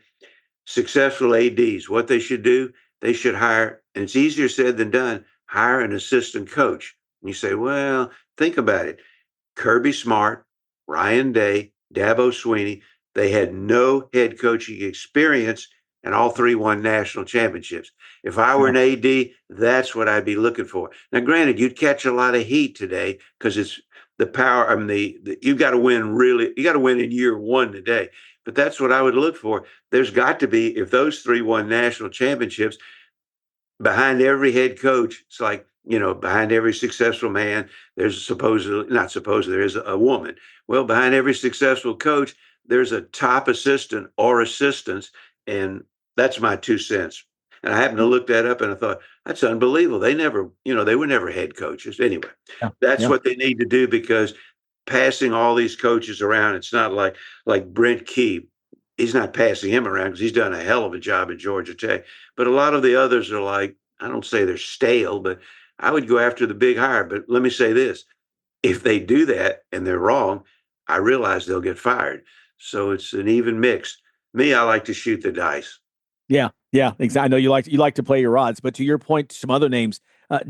Successful ADs, what they should do, they should hire, and it's easier said than done, hire an assistant coach. And you say, well, think about it. Kirby Smart, Ryan Day, Dabo Swinney, they had no head coaching experience, and all 3 won national championships. If I were an AD, that's what I'd be looking for. Now, granted, you'd catch a lot of heat today because it's the power. I mean, you've got to win you got to win in year 1 today. But that's what I would look for. There's got to be, if those 3 won national championships, behind every head coach, it's like, behind every successful man, there's there is a woman. Well, behind every successful coach, there's a top assistant or assistants. And that's my 2 cents. And I happened to look that up and I thought, that's unbelievable. They never, they were never head coaches. Anyway, that's what they need to do, because passing all these coaches around, it's not like Brent Key. He's not passing him around because he's done a hell of a job at Georgia Tech. But a lot of the others are like, I don't say they're stale, but I would go after the big hire. But let me say this. If they do that and they're wrong, I realize they'll get fired. So it's an even mix. Me, I like to shoot the dice. Yeah, exactly. I know you like to play your odds, but to your point, some other names: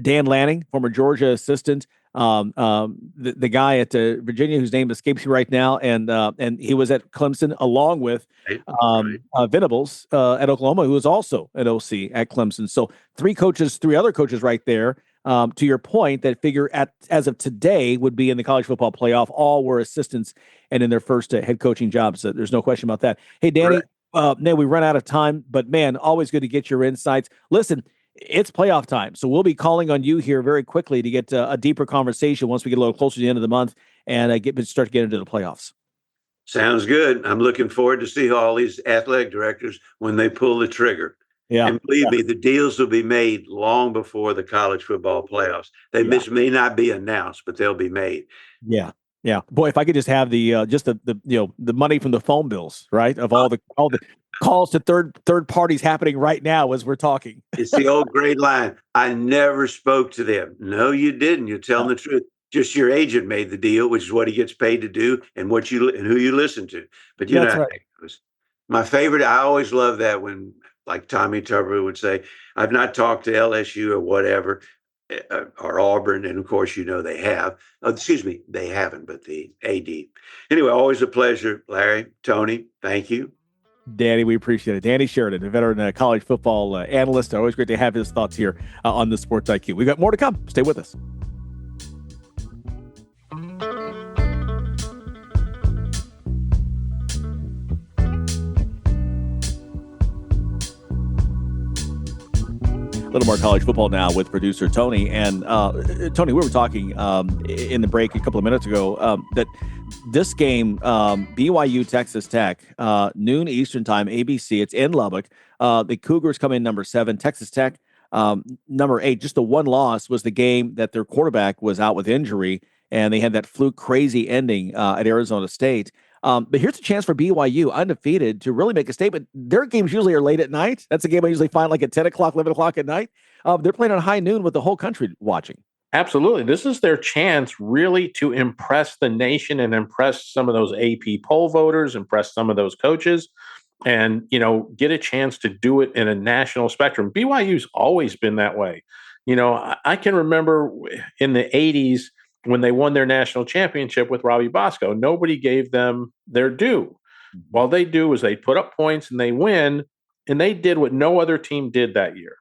Dan Lanning, former Georgia assistant, the guy at Virginia whose name escapes me right now, and he was at Clemson along with Venables at Oklahoma, who was also an OC at Clemson. So 3 other coaches right there. To your point, that figure as of today would be in the college football playoff. All were assistants and in their first head coaching jobs. So there's no question about that. Hey, Danny, we run out of time, but man, always good to get your insights. Listen, it's playoff time, so we'll be calling on you here very quickly to get a deeper conversation once we get a little closer to the end of the month and start to get into the playoffs. Sounds good. I'm looking forward to see all these athletic directors when they pull the trigger. Yeah. And believe me, the deals will be made long before the college football playoffs. They may not be announced, but they'll be made. Yeah. Boy, if I could just have the money from the phone bills, right? Of all the calls to third parties happening right now as we're talking. It's the old great line. I never spoke to them. No, you didn't. You're telling the truth. Just your agent made the deal, which is what he gets paid to do, and who you listen to. But you That's know, right. My favorite. I always love that when, like Tommy Tuberville would say, "I've not talked to LSU or whatever, or Auburn," and of course, they have. Oh, excuse me, they haven't, but the AD. Anyway, always a pleasure, Larry, Tony. Thank you. Danny, we appreciate it. Danny Sheridan, a veteran college football analyst. Always great to have his thoughts here on the Sports IQ. We've got more to come. Stay with us. A little more college football now with producer Tony. And Tony, we were talking in the break a couple of minutes ago that this game, BYU Texas Tech, noon Eastern time, ABC. It's in Lubbock. The Cougars come in number 7. Texas Tech, number 8. Just the one loss was the game that their quarterback was out with injury, and they had that fluke crazy ending at Arizona State. But here's a chance for BYU, undefeated, to really make a statement. Their games usually are late at night. That's a game I usually find like at 10 o'clock, 11 o'clock at night. They're playing on high noon with the whole country watching. Absolutely. This is their chance really to impress the nation and impress some of those AP poll voters, impress some of those coaches, and, get a chance to do it in a national spectrum. BYU's always been that way. I can remember in the 80s, when they won their national championship with Robbie Bosco, nobody gave them their due. All they do is they put up points and they win, and they did what no other team did that year.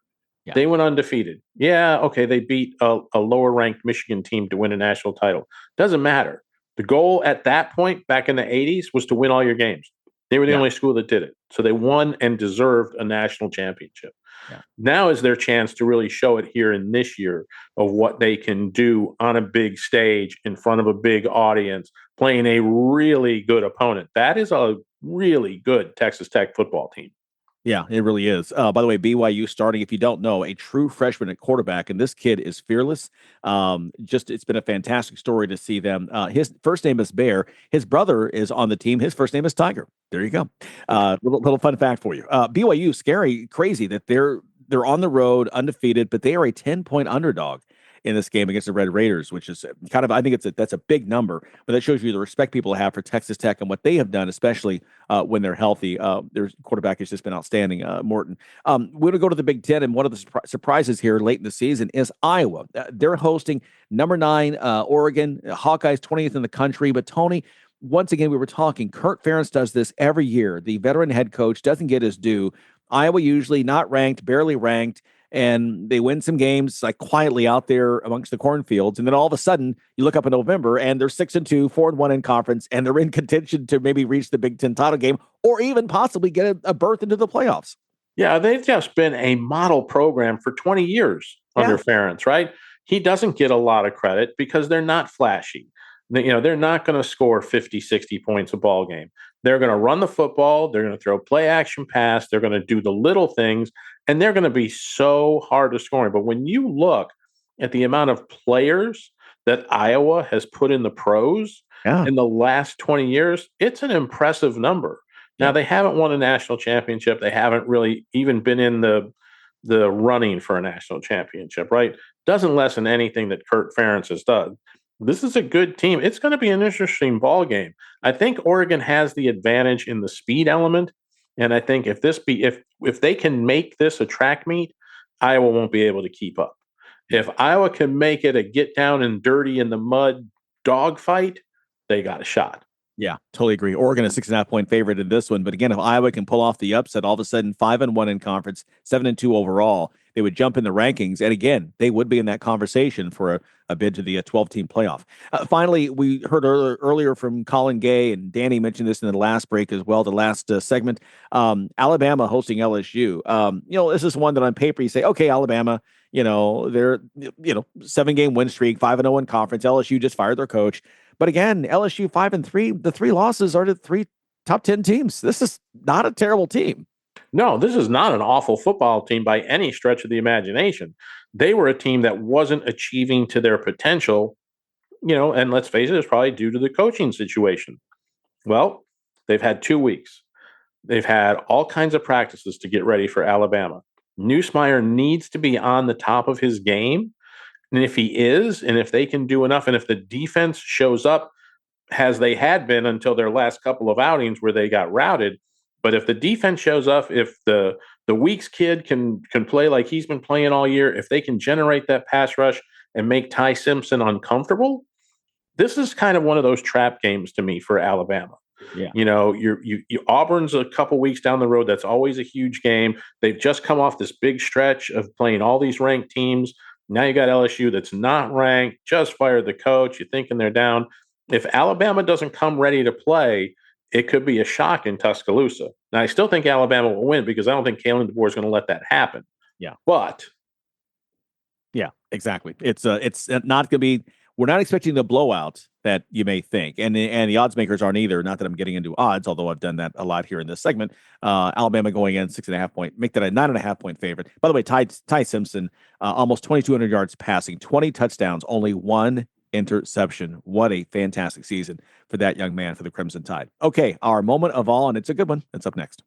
Yeah. They went undefeated. Yeah, okay, they beat a lower-ranked Michigan team to win a national title. Doesn't matter. The goal at that point, back in the 80s, was to win all your games. They were the only school that did it. So they won and deserved a national championship. Yeah. Now is their chance to really show it here in this year of what they can do on a big stage in front of a big audience, playing a really good opponent. That is a really good Texas Tech football team. Yeah, it really is. By the way, BYU starting, if you don't know, a true freshman at quarterback, and this kid is fearless. It's been a fantastic story to see them. His first name is Bear. His brother is on the team. His first name is Tiger. There you go. Little fun fact for you. BYU, scary, crazy that they're on the road, undefeated, but they are a 10-point underdog in this game against the Red Raiders, which is kind of, I think that's a big number, but that shows you the respect people have for Texas Tech and what they have done, especially when they're healthy. Their quarterback has just been outstanding, Morton. We're going to go to the Big Ten, and one of the surprises here late in the season is Iowa. They're hosting number 9 Oregon, Hawkeyes 20th in the country. But Tony, once again, we were talking, Kirk Ferentz does this every year. The veteran head coach doesn't get his due. Iowa usually not ranked, barely ranked, and they win some games like quietly out there amongst the cornfields. And then all of a sudden you look up in November and they're 6-2, 4-1 in conference, and they're in contention to maybe reach the Big Ten title game or even possibly get a berth into the playoffs. Yeah, they've just been a model program for 20 years under Ferentz, right? He doesn't get a lot of credit because they're not flashy. They're not going to score 50, 60 points a ball game. They're going to run the football. They're going to throw play action pass. They're going to do the little things, and they're going to be so hard to score. But when you look at the amount of players that Iowa has put in the pros in the last 20 years, it's an impressive number. Now, they haven't won a national championship. They haven't really even been in the running for a national championship, right? Doesn't lessen anything that Kirk Ferentz has done. This is a good team. It's going to be an interesting ball game. I think Oregon has the advantage in the speed element, and I think if they can make this a track meet, Iowa won't be able to keep up. If Iowa can make it a get down and dirty in the mud dogfight, they got a shot. Yeah, totally agree. Oregon a 6.5-point favorite in this one. But again, if Iowa can pull off the upset, all of a sudden 5-1 in conference, 7-2 overall, they would jump in the rankings. And again, they would be in that conversation for a bid to the 12-team playoff. Finally, we heard earlier from Colin Gay, and Danny mentioned this in the last break as well, the last segment. Alabama hosting LSU. This is one that on paper you say, okay, Alabama, they're 7-game win streak, 5-0 in conference. LSU just fired their coach. But again, LSU 5-3, the 3 losses are to 3 top 10 teams. This is not a terrible team. No, this is not an awful football team by any stretch of the imagination. They were a team that wasn't achieving to their potential, and let's face it, it's probably due to the coaching situation. Well, they've had 2 weeks. They've had all kinds of practices to get ready for Alabama. Nussmeier needs to be on the top of his game. And if he is, and if they can do enough, and if the defense shows up as they had been until their last couple of outings where they got routed, but if the defense shows up, if the Weeks kid can play like he's been playing all year, if they can generate that pass rush and make Ty Simpson uncomfortable, this is kind of one of those trap games to me for Alabama. Yeah. You know, you Auburn's a couple weeks down the road. That's always a huge game. They've just come off this big stretch of playing all these ranked teams. Now you got LSU that's not ranked, just fired the coach. You're thinking they're down. If Alabama doesn't come ready to play, it could be a shock in Tuscaloosa. Now, I still think Alabama will win because I don't think Kalen DeBoer is going to let that happen. Yeah. But yeah, exactly. It's not going to be. We're not expecting the blowout that you may think, and the odds makers aren't either. Not that I'm getting into odds, although I've done that a lot here in this segment. Alabama going in 6.5 point, make that a 9.5 point favorite. By the way, Ty Simpson, almost 2,200 yards passing, 20 touchdowns, only 1 interception. What a fantastic season for that young man for the Crimson Tide. Okay, our moment of all, and it's a good one. It's up next.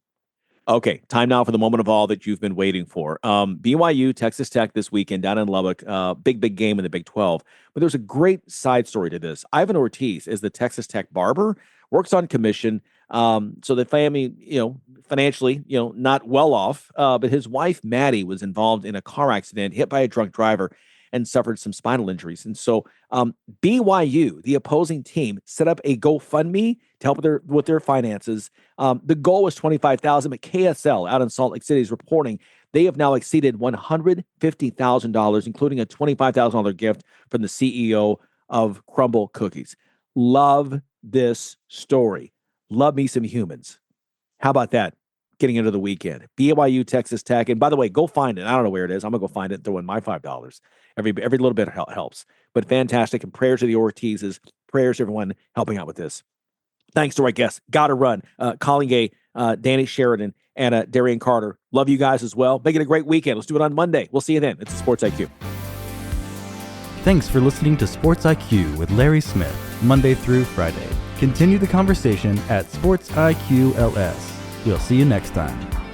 Okay, time now for the moment of all that you've been waiting for. BYU, Texas Tech this weekend down in Lubbock. Big game in the Big 12. But there's a great side story to this. Ivan Ortiz is the Texas Tech barber, works on commission. So the family, financially, not well off. But his wife, Maddie, was involved in a car accident, hit by a drunk driver, and suffered some spinal injuries. And so BYU, the opposing team, set up a GoFundMe to help with their finances. The goal was $25,000, but KSL out in Salt Lake City is reporting they have now exceeded $150,000, including a $25,000 gift from the CEO of Crumble Cookies. Love this story. Love me some humans. How about that? Getting into the weekend. BYU, Texas Tech. And by the way, go find it. I don't know where it is. I'm going to go find it and throw in my $5. Every little bit helps. But fantastic. And prayers to the Ortizes. Prayers to everyone helping out with this. Thanks to our guests. Gotta run. Colin Gay, Danny Sheridan, and Darien Carter. Love you guys as well. Make it a great weekend. Let's do it on Monday. We'll see you then. It's Sports IQ. Thanks for listening to Sports IQ with Larry Smith, Monday through Friday. Continue the conversation at Sports IQ LS. We'll see you next time.